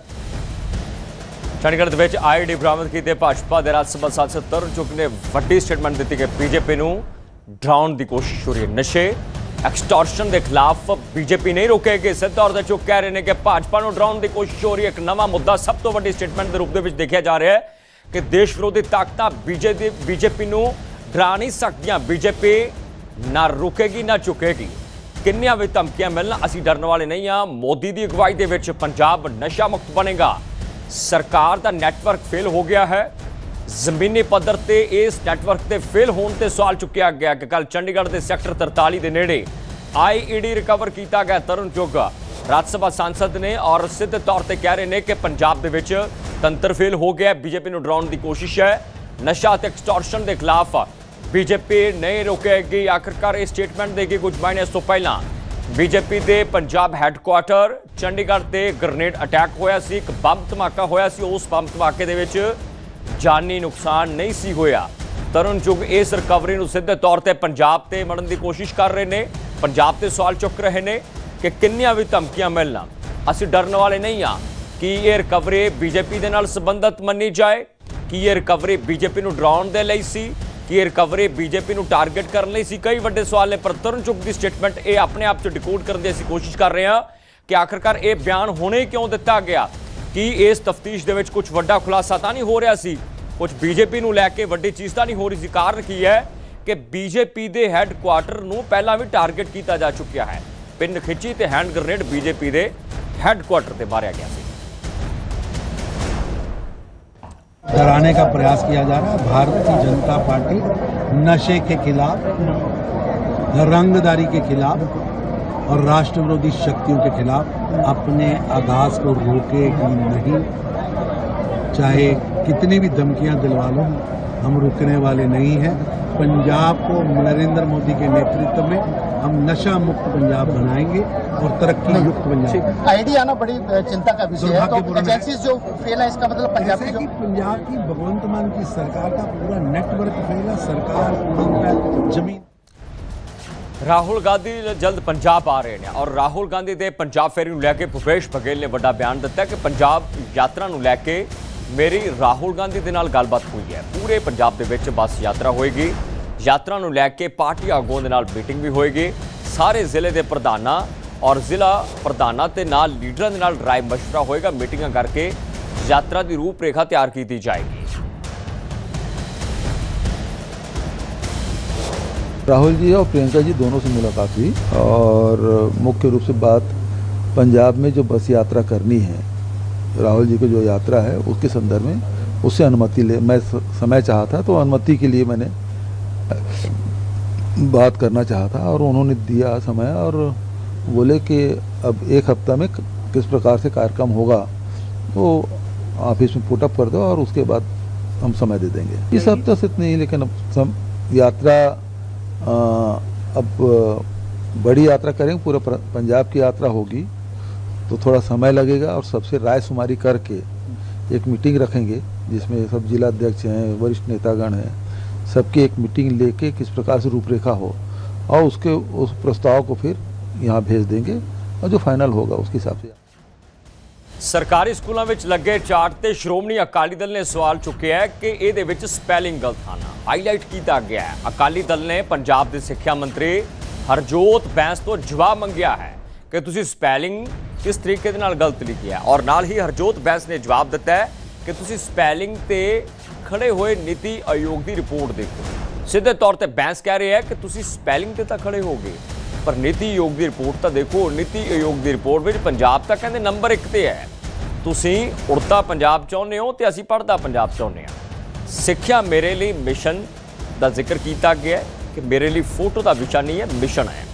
ਚੰਡੀਗੜ੍ਹ ਦੇ ਵਿੱਚ ਆਈਡੀ ਬਰਾਮਦ ਕੀਤੇ ਭਾਜਪਾ ਦੇ ਰਾਜ ਸਭਾ ਸਾਂਸਦ ਤਰੁਣ ਚੁੱਗ ਨੇ ਵੱਡੀ ਸਟੇਟਮੈਂਟ ਦਿੱਤੀ ਕਿ ਬੀਜੇਪੀ ਨੂੰ ਡਰਾਉਣ ਦੀ ਕੋਸ਼ਿਸ਼ ਹੋ ਰਹੀ ਹੈ। ਨਸ਼ੇ ਐਕਸਟੋਰਸ਼ਨ ਦੇ ਖਿਲਾਫ ਬੀਜੇਪੀ ਨਹੀਂ ਰੋਕੇਗੀ। ਸਿੱਧੇ ਤੌਰ ਤੇ ਚੁੱਗ ਕਹਿ ਰਹੇ ਨੇ ਕਿ ਭਾਜਪਾ ਨੂੰ ਡਰਾਉਣ ਦੀ ਕੋਸ਼ਿਸ਼ ਹੋ ਰਹੀ ਹੈ। ਇੱਕ ਨਵਾਂ ਮੁੱਦਾ ਸਭ ਤੋਂ ਵੱਡੀ ਸਟੇਟਮੈਂਟ ਦੇ ਰੂਪ ਦੇ ਵਿੱਚ ਦੇਖਿਆ ਜਾ ਰਿਹਾ ਹੈ ਕਿ ਦੇਸ਼ ਵਿਰੋਧੀ ਤਾਕਤਾਂ ਬੀਜੇਪੀ ਨੂੰ ਡਰਾ ਨਹੀਂ ਸਕਦੀਆਂ। ਬੀਜੇਪੀ ਨਾ ਰੁਕੇਗੀ ਨਾ ਝੁਕੇਗੀ। ਕਿੰਨੀਆਂ ਵੀ ਧਮਕੀਆਂ ਮਿਲਣ, ਅਸੀਂ ਡਰਨ ਵਾਲੇ ਨਹੀਂ ਹਾਂ। ਮੋਦੀ ਦੀ ਅਗਵਾਈ ਦੇ ਵਿੱਚ ਪੰਜਾਬ ਨਸ਼ਾ ਮੁਕਤ ਬਣੇਗਾ। ਸਰਕਾਰ ਦਾ ਨੈਟਵਰਕ ਫੇਲ ਹੋ ਗਿਆ ਹੈ। ਜ਼ਮੀਨੀ ਪੱਧਰ ਤੇ ਇਸ ਨੈਟਵਰਕ ਦੇ ਫੇਲ ਹੋਣ ਤੇ ਸਵਾਲ ਚੁੱਕਿਆ ਗਿਆ ਕਿ ਕੱਲ ਚੰਡੀਗੜ੍ਹ ਦੇ ਸੈਕਟਰ 43 ਦੇ ਨੇੜੇ ਆਈਈਡੀ ਰਿਕਵਰ ਕੀਤਾ ਗਿਆ। ਤਰੁਣ ਚੁੱਗ ਰਾਜ ਸਭਾ ਸਾਂਸਦ ਨੇ ਔਰ ਸਿੱਧੇ ਤੌਰ ਤੇ ਕਹਿ ਰਹੇ ਨੇ ਕਿ ਪੰਜਾਬ ਦੇ ਵਿੱਚ ਤੰਤਰ ਫੇਲ ਹੋ ਗਿਆ। ਬੀਜੇਪੀ ਨੂੰ ਡਰਾਉਣ ਦੀ ਕੋਸ਼ਿਸ਼ ਹੈ। ਨਸ਼ਾ ਤੇ ਐਕਸਟੋਰਸ਼ਨ ਦੇ ਖਿਲਾਫ ਬੀਜੇਪੀ ਨਹੀਂ ਰੁਕੇਗੀ। ਆਖਰਕਾਰ ਇਹ ਸਟੇਟਮੈਂਟ ਦੇ ਕੇ ਕੁਝ ਮਹੀਨੇ ਤੋਂ ਪਹਿਲਾਂ ਬੀਜੇਪੀ ਦੇ ਪੰਜਾਬ ਹੈੱਡਕੁਆਟਰ ਚੰਡੀਗੜ੍ਹ ਤੇ ਗ੍ਰੇਨੇਡ ਅਟੈਕ ਹੋਇਆ ਸੀ, ਇੱਕ ਬੰਬ ਧਮਾਕਾ ਹੋਇਆ ਸੀ। ਉਸ ਬੰਬ ਧਮਾਕੇ ਦੇ ਵਿੱਚ ਜਾਨੀ ਨੁਕਸਾਨ ਨਹੀਂ ਸੀ ਹੋਇਆ। ਤਰੁਣ ਚੁੱਗ ਇਸ ਰਿਕਵਰੀ ਨੂੰ ਸਿੱਧੇ ਤੌਰ ਤੇ ਪੰਜਾਬ ਤੇ ਮੜਨ ਦੀ ਕੋਸ਼ਿਸ਼ ਕਰ ਰਹੇ ਨੇ। ਪੰਜਾਬ ਤੇ ਸਵਾਲ ਚੁੱਕ ਰਹੇ ਨੇ ਕਿ ਕਿੰਨੀਆਂ ਵੀ ਧਮਕੀਆਂ ਮਿਲਣ, ਅਸੀਂ ਡਰਨ ਵਾਲੇ ਨਹੀਂ ਹਾਂ। ਕਿ ਇਹ ਰਿਕਵਰੀ ਬੀਜੇਪੀ ਦੇ ਨਾਲ ਸੰਬੰਧਿਤ ਮੰਨੀ ਜਾਏ? ਕਿ ਇਹ ਰਿਕਵਰੀ ਬੀਜੇਪੀ ਨੂੰ ਡਰਾਉਣ ਦੇ ਲਈ ਸੀ? ਕਿ ਇਹ ਰਿਕਵਰੀ ਬੀਜੇਪੀ ਨੂੰ ਟਾਰਗੇਟ ਕਰਨ ਲਈ ਸੀ? ਕਈ ਵੱਡੇ ਸਵਾਲ ਨੇ। ਪਰ ਤਰੁਣ ਚੁੱਗ ਦੀ ਸਟੇਟਮੈਂਟ ਇਹ ਆਪਣੇ ਆਪ 'ਚ ਡਿਕੋਡ ਕਰਨ ਦੀ ਅਸੀਂ ਕੋਸ਼ਿਸ਼ ਕਰ ਰਹੇ ਹਾਂ ਕਿ ਆਖਰਕਾਰ ਇਹ ਬਿਆਨ ਹੁਣੇ ਕਿਉਂ ਦਿੱਤਾ ਗਿਆ। ਕਿ ਇਸ ਤਫਤੀਸ਼ ਦੇ ਵਿੱਚ ਕੁਝ ਵੱਡਾ ਖੁਲਾਸਾ ਤਾਂ ਨਹੀਂ ਹੋ ਰਿਹਾ ਸੀ, ਕੁਝ ਬੀਜੇਪੀ ਨੂੰ ਲੈ ਕੇ ਵੱਡੀ ਚੀਜ਼ ਤਾਂ ਨਹੀਂ ਹੋ ਰਹੀ ਸੀ। ਕਾਰਨ ਕੀ ਹੈ ਕਿ ਬੀਜੇਪੀ ਦੇ ਹੈੱਡਕੁਆਟਰ ਨੂੰ ਪਹਿਲਾਂ ਵੀ ਟਾਰਗੇਟ ਕੀਤਾ ਜਾ ਚੁੱਕਿਆ ਹੈ। ਪਿੰਨ ਖਿੱਚੀ ਤੇ ਹੈਂਡ ਗ੍ਰੇਨੇਡ ਬੀਜੇਪੀ ਦੇ ਹੈੱਡਕੁਆਟਰ ਤੇ ਮਾਰਿਆ ਗਿਆ ਸੀ। डराने का प्रयास किया जा रहा है। भारतीय जनता पार्टी नशे के खिलाफ, रंगदारी के खिलाफ और राष्ट्र विरोधी शक्तियों के खिलाफ अपने आगाज को रोकेगी नहीं, चाहे कितनी भी धमकियां दिलवा लो, हम रुकने वाले नहीं हैं। पंजाब को नरेंद्र मोदी के नेतृत्व में हम नशा मुक्त पंजाब बनाएंगे और तरक्की युक्त पंजाब। आईडी आना बड़ी चिंता का विषय है, तो एजेंसी जो फेल है इसका मतलब पंजाब की पंजाब की भगवंत मान की सरकार का पूरा नेटवर्क फेल है। सरकार पूरी जमीन। ਰਾਹੁਲ ਗਾਂਧੀ ਜਲਦ ਪੰਜਾਬ ਆ ਰਹੇ ਨੇ ਔਰ ਰਾਹੁਲ ਗਾਂਧੀ ਦੇ ਪੰਜਾਬ ਫੇਰੀ ਨੂੰ ਲੈ ਕੇ ਭੁਪੇਸ਼ ਬਘੇਲ ਨੇ ਵੱਡਾ ਬਿਆਨ ਦਿੱਤਾ ਕਿ ਪੰਜਾਬ ਯਾਤਰਾ ਨੂੰ ਲੈ ਕੇ ਮੇਰੀ ਰਾਹੁਲ ਗਾਂਧੀ ਦੇ ਨਾਲ ਗੱਲਬਾਤ ਹੋਈ ਹੈ। ਪੂਰੇ ਪੰਜਾਬ ਦੇ ਵਿੱਚ ਬੱਸ ਯਾਤਰਾ ਹੋਏਗੀ। ਯਾਤਰਾ ਨੂੰ ਲੈ ਕੇ ਪਾਰਟੀ ਆਗੂਆਂ ਦੇ ਨਾਲ ਮੀਟਿੰਗ ਵੀ ਹੋਏਗੀ। ਸਾਰੇ ਜ਼ਿਲ੍ਹੇ ਦੇ ਪ੍ਰਧਾਨਾਂ ਔਰ ਜ਼ਿਲ੍ਹਾ ਪ੍ਰਧਾਨਾਂ ਤੇ ਨਾਲ ਲੀਡਰਾਂ ਦੇ ਨਾਲ ਰਾਏ ਮਸ਼ਵਰਾ ਹੋਏਗਾ। ਮੀਟਿੰਗਾਂ ਕਰਕੇ ਯਾਤਰਾ ਦੀ ਰੂਪਰੇਖਾ ਤਿਆਰ ਕੀਤੀ ਜਾਏਗੀ। राहुल जी और प्रियंका जी दोनों से मुलाकात हुई और मुख्य रूप से बात पंजाब में जो बस यात्रा करनी है, राहुल जी को जो यात्रा है उसके संदर्भ में उससे अनुमति ले, मैं समय चाहा था तो अनुमति के लिए मैंने बात करना चाहा था और उन्होंने दिया समय और बोले कि अब एक हफ्ता में किस प्रकार से कार्यक्रम होगा वो ऑफिस में पुटअप कर दो और उसके बाद हम समय दे देंगे। इस हफ्ते से नहीं, लेकिन अब यात्रा अब बड़ी यात्रा करेंगे, पूरे पंजाब की यात्रा होगी तो थोड़ा समय लगेगा और सबसे राय शुमारी करके एक मीटिंग रखेंगे जिसमें सब जिला अध्यक्ष हैं, वरिष्ठ नेतागण हैं, सबकी एक मीटिंग लेके किस प्रकार से रूपरेखा हो और उस प्रस्ताव को फिर यहाँ भेज देंगे और जो फाइनल होगा उसके हिसाब से। ਸਰਕਾਰੀ ਸਕੂਲਾਂ ਵਿੱਚ ਲੱਗੇ ਚਾਰਟ ਤੇ ਸ਼੍ਰੋਮਣੀ ਅਕਾਲੀ ਦਲ ਨੇ ਸਵਾਲ ਚੁੱਕਿਆ ਹੈ ਕਿ ਇਹਦੇ ਵਿੱਚ ਸਪੈਲਿੰਗ ਗਲਤ ਹਨ। ਹਾਈਲਾਈਟ ਕੀਤਾ ਗਿਆ ਹੈ। ਅਕਾਲੀ ਦਲ ਨੇ ਪੰਜਾਬ ਦੇ ਸਿੱਖਿਆ ਮੰਤਰੀ ਹਰਜੋਤ ਬੈਂਸ ਤੋਂ ਜਵਾਬ ਮੰਗਿਆ ਹੈ ਕਿ ਤੁਸੀਂ ਸਪੈਲਿੰਗ ਕਿਸ ਤਰੀਕੇ ਦੇ ਨਾਲ ਗਲਤ ਲਿਖੀ ਹੈ ਔਰ ਨਾਲ ਹੀ ਹਰਜੋਤ ਬੈਂਸ ਨੇ ਜਵਾਬ ਦਿੱਤਾ ਹੈ ਕਿ ਤੁਸੀਂ ਸਪੈਲਿੰਗ ਤੇ ਖੜੇ ਹੋਏ ਨੀਤੀ ਆਯੋਗ ਦੀ ਰਿਪੋਰਟ ਦੇਖੋ। ਸਿੱਧੇ ਤੌਰ ਤੇ ਬੈਂਸ ਕਹਿ ਰਿਹਾ ਹੈ ਕਿ ਤੁਸੀਂ ਸਪੈਲਿੰਗ ਤੇ ਤਾਂ ਖੜੇ ਹੋਗੇ ਪਰ ਨੀਤੀ ਆਯੋਗ ਦੀ ਰਿਪੋਰਟ ਤਾਂ ਦੇਖੋ। ਨੀਤੀ ਆਯੋਗ ਦੀ ਰਿਪੋਰਟ ਵਿੱਚ ਪੰਜਾਬ ਤਾਂ ਕਹਿੰਦੇ ਨੰਬਰ 1 ਤੇ ਹੈ। ਤੁਸੀਂ ਉੜਤਾ ਪੰਜਾਬ ਚਾਹੁੰਦੇ ਹੋ ਤੇ ਅਸੀਂ ਪੜ੍ਹਦਾ ਪੰਜਾਬ ਚਾਹੁੰਦੇ ਹਾਂ। ਸਿੱਖਿਆ ਮੇਰੇ ਲਈ ਮਿਸ਼ਨ ਦਾ ਜ਼ਿਕਰ ਕੀਤਾ ਗਿਆ ਕਿ ਮੇਰੇ ਲਈ ਫੋਟੋ ਦਾ ਵਿਸ਼ਾ ਨਹੀਂ ਹੈ, ਮਿਸ਼ਨ ਹੈ।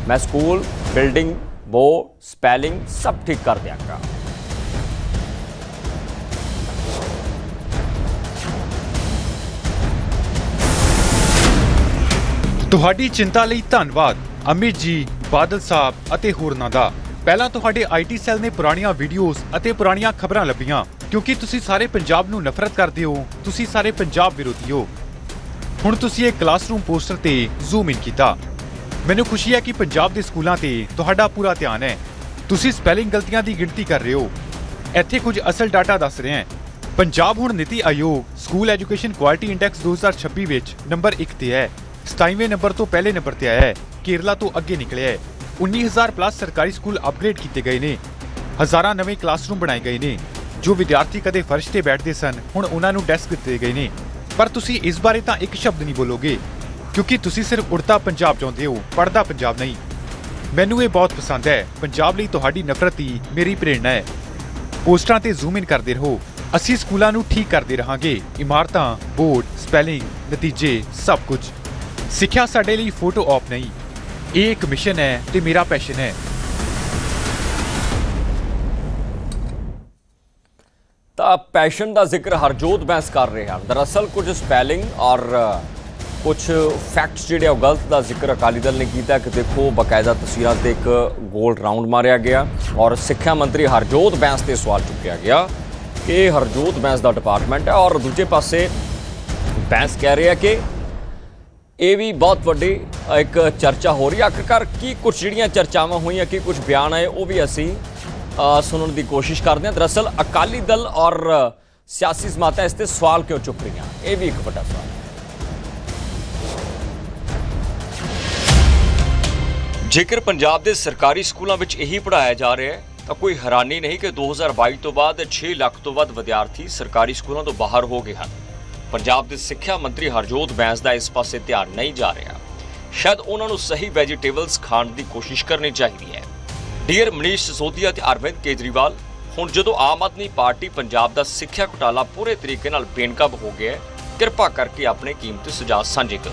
ਮੈਂ ਸਕੂਲ, ਬਿਲਡਿੰਗ, ਬੋਰਡ, ਸਪੈਲਿੰਗ ਸਭ ਠੀਕ ਕਰ ਦਿਆਂਗਾ। ਤੁਹਾਡੀ ਚਿੰਤਾ ਲਈ ਧੰਨਵਾਦ ਅਮਿਤ ਜੀ, ਬਾਦਲ ਸਾਹਿਬ ਅਤੇ ਹੋਰਨਾਂ ਦਾ। ਪਹਿਲਾਂ ਤੁਹਾਡੇ ਆਈਟੀ ਸੈੱਲ ਨੇ ਪੁਰਾਣੀਆਂ ਵੀਡੀਓਜ਼ ਅਤੇ ਪੁਰਾਣੀਆਂ ਖਬਰਾਂ ਲੱਭੀਆਂ ਕਿਉਂਕਿ ਤੁਸੀਂ ਸਾਰੇ ਪੰਜਾਬ ਨੂੰ ਨਫ਼ਰਤ ਕਰਦੇ ਹੋ, ਤੁਸੀਂ ਸਾਰੇ ਪੰਜਾਬ ਵਿਰੋਧੀ ਹੋ। ਹੁਣ ਤੁਸੀਂ ਇਹ ਕਲਾਸਰੂਮ ਪੋਸਟਰ ਤੇ ਜ਼ੂਮ ਇਨ ਕੀਤਾ। ਮੈਨੂੰ ਖੁਸ਼ੀ ਹੈ ਕਿ ਪੰਜਾਬ ਦੇ ਸਕੂਲਾਂ ਤੇ ਤੁਹਾਡਾ ਪੂਰਾ ਧਿਆਨ ਹੈ। ਤੁਸੀਂ ਸਪੈਲਿੰਗ ਗਲਤੀਆਂ ਦੀ ਗਿਣਤੀ ਕਰ ਰਹੇ ਹੋ। ਇੱਥੇ ਕੁਝ ਅਸਲ ਡਾਟਾ ਦੱਸ ਰਹੇ ਹਾਂ। ਪੰਜਾਬ ਹੁਣ ਨੀਤੀ ਆਯੋਗ ਸਕੂਲ ਐਜੂਕੇਸ਼ਨ ਕੁਆਲਿਟੀ ਇੰਡੈਕਸ 2026 ਵਿੱਚ ਨੰਬਰ 1 ਤੇ ਹੈ। 27ਵੇਂ ਨੰਬਰ ਤੋਂ ਪਹਿਲੇ ਨੰਬਰ ਤੇ ਆਇਆ ਹੈ। ਕੇਰਲਾ ਤੋਂ ਅੱਗੇ ਨਿਕਲਿਆ ਹੈ। 19,000 ਪਲੱਸ ਸਰਕਾਰੀ ਸਕੂਲ ਅਪਗ੍ਰੇਡ ਕੀਤੇ ਗਏ ਨੇ। ਹਜ਼ਾਰਾਂ ਨਵੇਂ ਕਲਾਸਰੂਮ ਬਣਾਏ ਗਏ ਨੇ। ਜੋ ਵਿਦਿਆਰਥੀ ਕਦੇ ਫਰਸ਼ ਤੇ ਬੈਠਦੇ ਸਨ ਹੁਣ ਉਹਨਾਂ ਨੂੰ ਡੈਸਕ ਦਿੱਤੇ ਗਏ ਨੇ। ਪਰ ਤੁਸੀਂ ਇਸ ਬਾਰੇ ਤਾਂ ਇੱਕ ਸ਼ਬਦ ਨਹੀਂ ਬੋਲੋਗੇ ਕਿਉਂਕਿ ਤੁਸੀਂ ਸਿਰਫ ਉੜਤਾ ਪੰਜਾਬ ਚਾਹੁੰਦੇ ਹੋ, ਪੜ੍ਹਦਾ ਪੰਜਾਬ ਨਹੀਂ। ਮੈਨੂੰ ਇਹ ਬਹੁਤ ਪਸੰਦ ਹੈ। ਪੰਜਾਬ ਲਈ ਤੁਹਾਡੀ ਨਫ਼ਰਤ ਹੀ ਮੇਰੀ ਪ੍ਰੇਰਣਾ ਹੈ। ਪੋਸਟਰਾਂ ਤੇ ਜ਼ੂਮ ਇਨ ਕਰਦੇ ਰਹੋ। ਅਸੀਂ ਸਕੂਲਾਂ ਨੂੰ ਠੀਕ ਕਰਦੇ ਰਹਾਂਗੇ। ਇਮਾਰਤਾਂ, ਬੋਰਡ, ਸਪੈਲਿੰਗ, ਨਤੀਜੇ ਸਭ ਕੁਝ। ਸਿੱਖਿਆ ਸਾਡੇ ਲਈ ਫੋਟੋ ਆਪ ਨਹੀਂ, ਇਹ ਇੱਕ ਮਿਸ਼ਨ ਹੈ ਤੇ ਮੇਰਾ ਪੈਸ਼ਨ ਹੈ। ਤਾਂ ਪੈਸ਼ਨ ਦਾ ਜ਼ਿਕਰ ਹਰਜੋਤ ਬੈਂਸ ਕਰ ਰਹੇ ਹਨ। ਦਰਅਸਲ ਕੁਝ ਸਪੈਲਿੰਗ ਔਰ ਕੁਝ ਫੈਕਟਸ ਜਿਹੜੇ ਉਹ ਗਲਤ ਦਾ ਜ਼ਿਕਰ ਅਕਾਲੀ ਦਲ ਨੇ ਕੀਤਾ ਕਿ ਦੇਖੋ ਬਾਕਾਇਦਾ ਤਸਵੀਰਾਂ ਤੇ ਇੱਕ ਗੋਲ ਰਾਉਂਡ ਮਾਰਿਆ ਗਿਆ ਔਰ ਸਿੱਖਿਆ ਮੰਤਰੀ ਹਰਜੋਤ ਬੈਂਸ ਤੇ ਸਵਾਲ ਚੁੱਕਿਆ ਗਿਆ ਕਿ ਇਹ ਹਰਜੋਤ ਬੈਂਸ ਦਾ ਡਿਪਾਰਟਮੈਂਟ ਹੈ ਔਰ ਦੂਜੇ ਪਾਸੇ ਬੈਂਸ ਕਹਿ ਰਿਹਾ ਕਿ ਇਹ ਵੀ ਬਹੁਤ ਵੱਡੀ ਇੱਕ ਚਰਚਾ ਹੋ ਰਹੀ ਹੈ। ਆਖਿਰਕਾਰ ਕੀ ਕੁਝ ਜਿਹੜੀਆਂ ਚਰਚਾਵਾਂ ਹੋਈਆਂ, ਕੀ ਕੁਝ ਬਿਆਨ ਆਏ ਉਹ ਵੀ ਅਸੀਂ ਸੁਣਨ ਦੀ ਕੋਸ਼ਿਸ਼ ਕਰਦੇ ਹਾਂ। ਦਰਅਸਲ ਅਕਾਲੀ ਦਲ ਔਰ ਸਿਆਸੀ ਜਮਾਤਾਂ ਇਸ ਤੇ ਸਵਾਲ ਕਿਉਂ ਚੁੱਕ ਰਹੀਆਂ, ਇਹ ਵੀ ਇੱਕ ਵੱਡਾ ਸਵਾਲ ਹੈ। ਜੇਕਰ ਪੰਜਾਬ ਦੇ ਸਰਕਾਰੀ ਸਕੂਲਾਂ ਵਿੱਚ ਇਹੀ ਪੜ੍ਹਾਇਆ ਜਾ ਰਿਹਾ ਹੈ ਤਾਂ ਕੋਈ ਹੈਰਾਨੀ ਨਹੀਂ ਕਿ 2022 ਤੋਂ ਬਾਅਦ 6 ਲੱਖ ਤੋਂ ਵੱਧ ਵਿਦਿਆਰਥੀ ਸਰਕਾਰੀ ਸਕੂਲਾਂ ਤੋਂ ਬਾਹਰ ਹੋ ਗਏ ਹਨ। ਪੰਜਾਬ ਦੇ ਸਿੱਖਿਆ ਮੰਤਰੀ ਹਰਜੋਤ ਬੈਂਸ ਦਾ ਇਸ ਪਾਸੇ ਧਿਆਨ ਨਹੀਂ ਜਾ ਰਿਹਾ। ਸ਼ਾਇਦ ਉਹਨਾਂ ਨੂੰ ਸਹੀ ਵੈਜੀਟੇਬਲਸ ਖਾਣ ਦੀ ਕੋਸ਼ਿਸ਼ ਕਰਨੀ ਚਾਹੀਦੀ ਹੈ। ਡੀਅਰ ਮਨੀਸ਼ ਸਿਸੋਦੀਆ ਤੇ ਅਰਵਿੰਦ ਕੇਜਰੀਵਾਲ, ਹੁਣ ਜਦੋਂ ਆਮ ਆਦਮੀ ਪਾਰਟੀ ਪੰਜਾਬ ਦਾ ਸਿੱਖਿਆ ਘੁਟਾਲਾ ਪੂਰੇ ਤਰੀਕੇ ਨਾਲ ਬੇਨਕਾਬ ਹੋ ਗਿਆ ਹੈ, ਕਿਰਪਾ ਕਰਕੇ ਆਪਣੇ ਕੀਮਤੀ ਸੁਝਾਅ ਸਾਂਝੇ ਕਰੋ।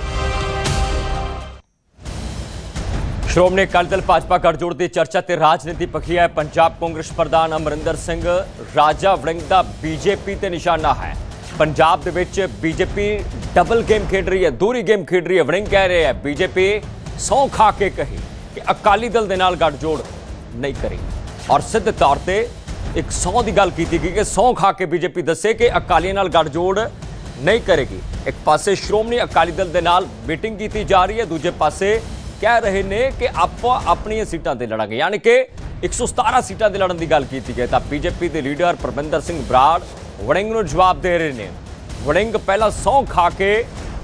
ਸ਼੍ਰੋਮਣੀ ਅਕਾਲੀ ਦਲ ਭਾਜਪਾ ਗਠਜੋੜ ਦੀ ਚਰਚਾ ਤੇ ਰਾਜਨੀਤੀ ਪੱਖੀ ਹੈ। ਪੰਜਾਬ ਕਾਂਗਰਸ ਪ੍ਰਧਾਨ ਅਮਰਿੰਦਰ ਸਿੰਘ ਰਾਜਾ ਵੜਿੰਗ ਦਾ ਬੀਜੇਪੀ ਤੇ ਨਿਸ਼ਾਨਾ ਹੈ। पंजाब दे विच बीजेपी डबल गेम खेड रही है, दोहरी गेम खेड रही है। वड़िंग कह रहे हैं बीजेपी सौं खा के कही कि अकाली दल दे नाल गठजोड़ नहीं करेगी और सिद्ध तौर ते एक सौं की गल की गई कि सौं खा के बीजेपी दसे कि अकाली नाल गठजोड़ नहीं करेगी। एक पासे श्रोमणी अकाली दल दे नाल मीटिंग की जा रही है, दूजे पासे कह रहे ने कि आप अपनी सीटां ते लड़ांगे, यानी कि 117 सीटां ते लड़न की गल की गई। तो बीजेपी के लीडर परमिंदर सिंह बराड़ वड़िंग नूं जवाब दे रहे हैं। वड़िंग पहला सौं खा के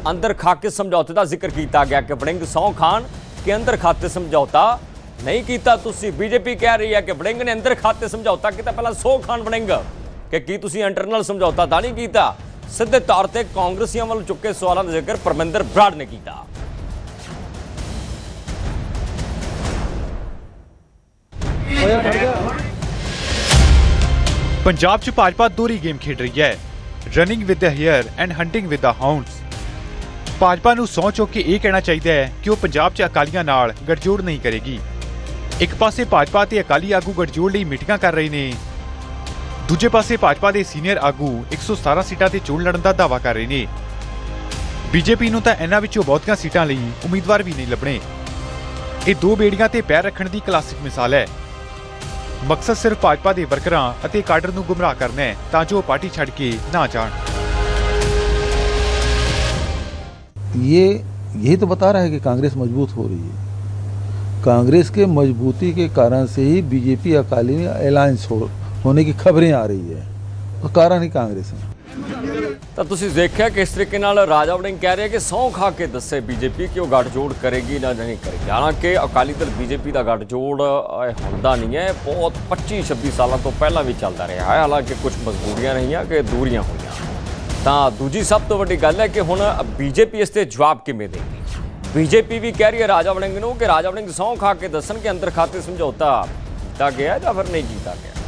अंदर खा के समझौते का जिक्र किया गया कि वड़िंग सौं खान के अंदर खाते समझौता नहीं किया। तुसी बीजेपी कह रही है कि वड़िंग ने अंदर खाते समझौता किया, पहला सौं खान वड़िंग कि की तुसी इंटरनल समझौता तो नहीं किया। सीधे तौर पर कांग्रेसियों वालों चुके सवालों का जिक्र परमिंदर बराड़ ने किया। पंजाब च भाजपा दोहरी गेम खेड रही है, running with the hare and hunting with the hounds. Bhajpa नूं सौं चुक के यह कहना चाहिए है कि वह पंजाब च अकालियां नाल गठजोड़ नहीं करेगी। एक पासे भाजपा ते अकाली आगू गठजोड़ लई मीटिंगां कर रहे ने, दूजे पासे भाजपा के सीनियर आगू 117 सीटां ते चोण लड़न का दावा कर रहे ने। बीजेपी नूं तां इन्हां विचों बहुतियां सीटां लई उम्मीदवार भी नहीं लभणे। ये दो बेड़ियां ते पैर रखण दी क्लासिक मिसाल है। मकसद सिर्फ भाजपा के वर्करां अते काडर नूं गुमराह करना है तां जो पार्टी छड्ड के ना जाण। यही तो बता रहा है कि कांग्रेस मजबूत हो रही है। कांग्रेस के मजबूती के कारण से ही बीजेपी अकाली में अलायंस होने की खबरें आ रही है, तो कारण ही कांग्रेस है। तो तुसीं देखिया किस तरीके नाल राजा वड़िंग कह रहे हैं कि सौं खा के दसे बीजेपी कि वो गठजोड़ करेगी ना नहीं करेगी। हालांकि अकाली दल बीजेपी का गठजोड़ होंदा नहीं है, बहुत 25-26 सालों तो पहला भी चलता रहा है। हालांकि कुछ मजबूरियां रही कि दूरियां हुई। तो दूजी सब तो वड्डी गल है कि हुण बीजेपी इस ते जवाब किवें देगी। बीजेपी भी कह रही है राजा वड़िंग नूं कि राजा वड़िंग सौं खा के दसन कि अंदर खाते समझौता किया गया या फिर नहीं किया गया।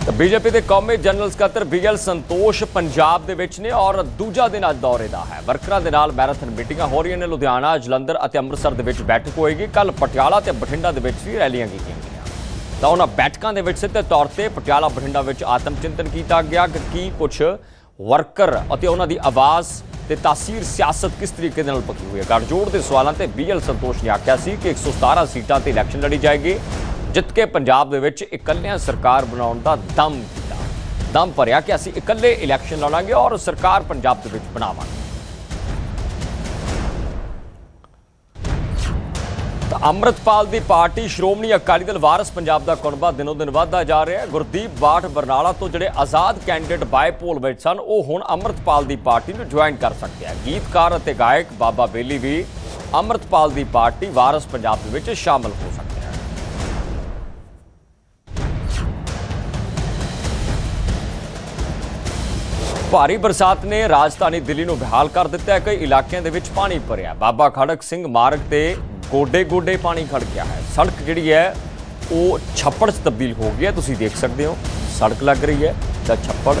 तो बीजेपी के कौमी जनरल सकत्तर BL संतोष पंजाब दे विच ने और दूजा दिन अज दौरे दा है। वर्करां दे नाल मैराथन मीटिंगां हो रही ने। लुधियाना, जलंधर अते अमृतसर दे विच बैठक होएगी। कल पटियाला ते बठिंडा दे विच भी रैलियां कीतीआं गईआं। तो उन्हां बैठकां दे विच सिद्धे तौर ते पटियाला बठिंडा विच आत्म चिंतन किया गया कि की कुछ वर्कर अते उन्हां दी आवाज़ ते तासीर सियासत किस तरीके नाल पकी हुई है। गठजोड़ के सवालों ते BL संतोष ने आख्या सी कि 117 सीटां ते इलैक्शन लड़ी जाएगी, जित के पंजाब दे विच इकल्लियां सरकार बनाउण दा दम भरिया कि असीं इकल्ले इलैक्शन लड़ांगे और सरकार पंजाब दे विच बनावांगे। तो अमृतपाल दी पार्टी श्रोमणी अकाली दल वारस पंजाब दा कुनबा दिनों दिन वधदा जा रहा है। गुरदीप बाठ बरनाला तो जिहड़े आज़ाद कैंਡੀਡੇਟ बायपोल विच सन वो हुण अमृतपाल दी पार्टी नूं ज्वाइन कर सकते हैं। गीतकार अते गायक बाबा बेली भी अमृतपाल दी पार्टी वारस पंजाब दे विच शामिल हो सकते हैं। भारी बरसात ने राजधानी दिल्ली नूं बेहाल कर दिता है। कई इलाकों के पानी भरिया। बाबा खड़क सिंह मार्ग से गोडे गोडे पानी खड़ गया है। सड़क जिहड़ी है वो छप्पड़ च तब्दील हो गई है। तुसीं देख सकते हो सड़क लग रही है तो छप्पड़।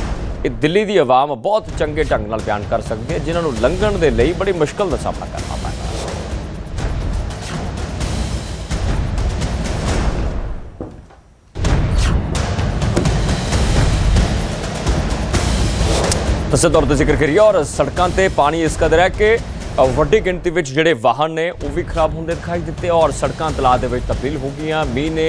ये दिल्ली की आवाम बहुत चंगे ढंग नाल बयान कर सकती है, जिन्होंने लंघण के लिए बड़ी मुश्किल का सामना करना पैगा। इस तौर पर जिक्र करिए और सड़कों पर पानी इस कदर है कि वड्डी गिनती में जोड़े वाहन ने वो भी खराब होंगे दिखाई दिते और सड़कों तलाव के तब्दील हो गई। मीह ने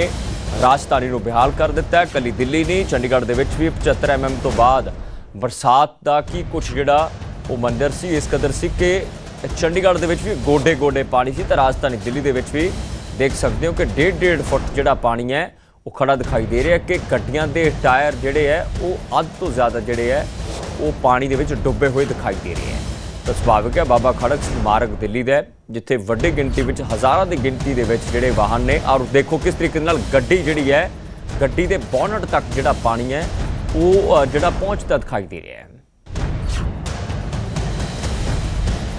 राजधानी को बेहाल कर दिता है। कली दिल्ली नहीं चंडीगढ़ के भी 75 mm तो बाद बरसात का की कुछ जोड़ा वो मंजर से इस कदर से कि चंडीगढ़ के भी गोडे गोडे पानी से। तो राजधानी दिल्ली के भी देख सकते हो कि 1.5 फुट जोड़ा पानी है वो खड़ा दिखाई दे रहा है कि गड्डियां के टायर जोड़े है वो अध तो ज़्यादा जोड़े है वो पानी के विच डुबे हुए दिखाई दे रहे हैं। तो सुभाविक है बाबा खड़क सिंह मार्ग दिल्ली का जिथे वड्डी गिनती में हज़ारों की गिनती के जोड़े वाहन ने और देखो किस तरीके नाल गड्डी जिहड़ी है गड्डी के बोनट तक जोड़ा पानी है वो जोड़ा पहुँचता दिखाई दे रहा है।